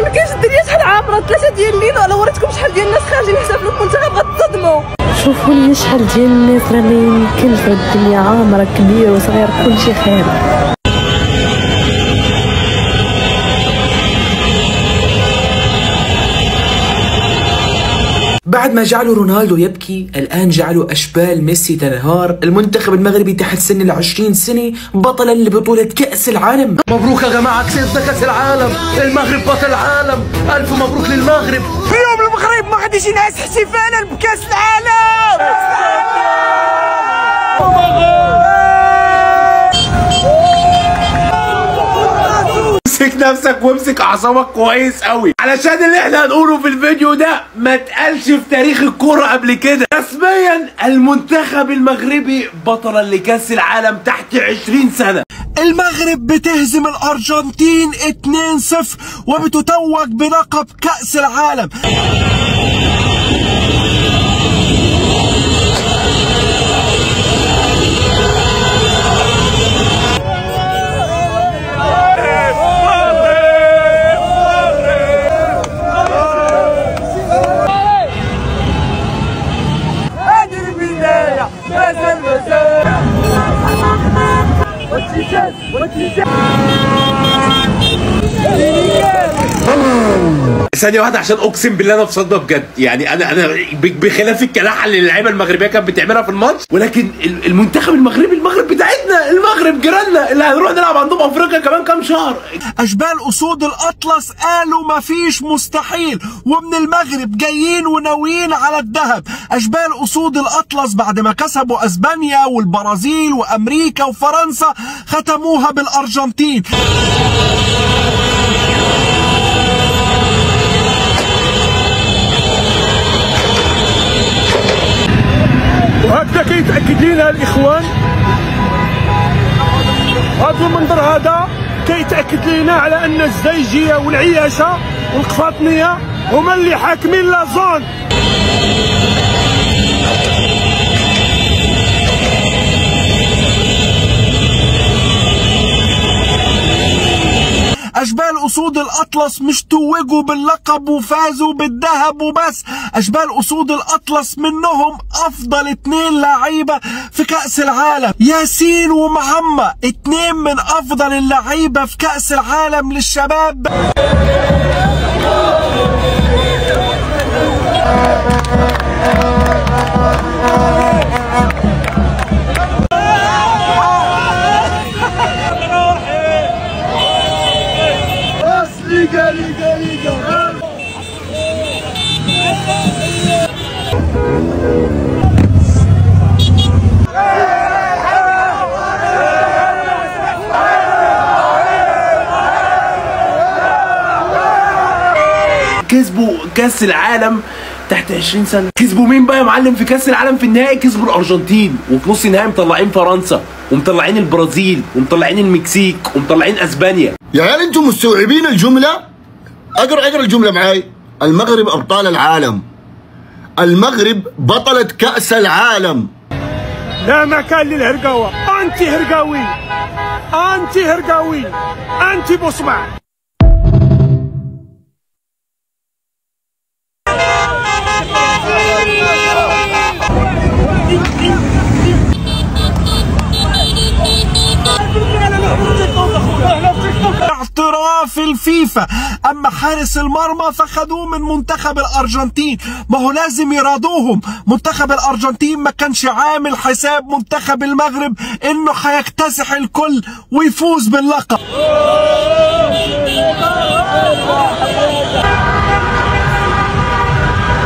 ما كاينش الدنيا شحال عامره 3 ديال الليل، ولا وريتكم شحال ديال الناس خارجين يحتفلوا في المنتخب غتصدموا. شوفوا لي شحال ديال الناس، راه ما يمكنش، الدنيا عامره كبير وصغير كلشي خير. بعد ما جعلوا رونالدو يبكي، الآن جعلوا أشبال ميسي تنهار. المنتخب المغربي تحت سن 20 سنة بطلا لبطولة كأس العالم. مبروك يا جماعة، كسبنا كأس العالم، المغرب بطل العالم، ألف مبروك للمغرب. في يوم المغرب ما غاديش ينعس احتفالا بكأس العالم. امسك نفسك وامسك اعصابك كويس قوي، علشان اللي احنا هنقوله في الفيديو ده ما اتقالش في تاريخ الكوره قبل كده. رسميا المنتخب المغربي بطلا لكاس العالم تحت 20 سنه. المغرب بتهزم الارجنتين 2-0 وبتتوج بلقب كأس العالم. ثانية واحدة عشان اقسم بالله انا في صدمة بجد، يعني انا بخلاف الكلاحة اللي اللعيبة المغربية كانت بتعملها في الماتش، ولكن المنتخب المغربي، المغرب بتاعتنا، المغرب جيراننا اللي هنروح نلعب عندهم افريقيا كمان كام شهر. اشبال اسود الاطلس قالوا مفيش مستحيل، ومن المغرب جايين وناويين على الذهب. اشبال اسود الاطلس بعد ما كسبوا اسبانيا والبرازيل وامريكا وفرنسا ختموها بالارجنتين. وهكذا كيتأكد لنا الإخوان، هذا المنظر هذا كيتأكد لنا على أن الزيجية والعياشة والقفاطنية هما اللي حاكمين لا زون. أشبال أسود الأطلس مش توجوا باللقب وفازوا بالذهب وبس، أشبال أسود الأطلس منهم أفضل 2 لعيبة في كأس العالم، ياسين ومحمد، 2 من أفضل اللعيبة في كأس العالم للشباب. كسبوا كاس العالم تحت 20 سنه. كسبوا مين بقى يا معلم في كاس العالم؟ في النهائي كسبوا الارجنتين، وفي نص النهائي مطلعين فرنسا ومطلعين البرازيل ومطلعين المكسيك ومطلعين اسبانيا. يا عيال انتم مستوعبين الجمله؟ اقرا الجمله معاي. المغرب ابطال العالم، المغرب بطلة كأس العالم. لا مكان للهرقاوة، أنت هرقاوي، أنت هرقاوي، أنت بصمع. اعتراف الفيفا. اما حارس المرمى فخدوه من منتخب الارجنتين، ما هو لازم يرادوهم. منتخب الارجنتين ما كانش عامل حساب منتخب المغرب انه هيكتسح الكل ويفوز باللقب.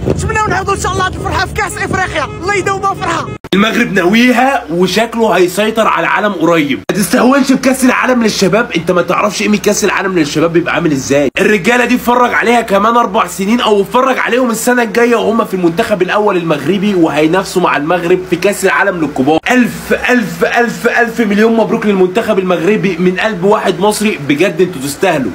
نتمناو نعاودوا ان شاء الله الفرحه في كاس افريقيا، الله يدومها فرحه. المغرب ناويها وشكله هيسيطر على العالم قريب. ما تستهونش بكاس العالم للشباب، انت ما تعرفش قيمه كاس العالم للشباب بيبقى عامل ازاي. الرجاله دي اتفرج عليها كمان 4 سنين، او اتفرج عليهم السنه الجايه وهم في المنتخب الاول المغربي وهينافسوا مع المغرب في كاس العالم للكبار. الف الف الف الف مليون مبروك للمنتخب المغربي من قلب واحد مصري، بجد انتوا تستاهلوا.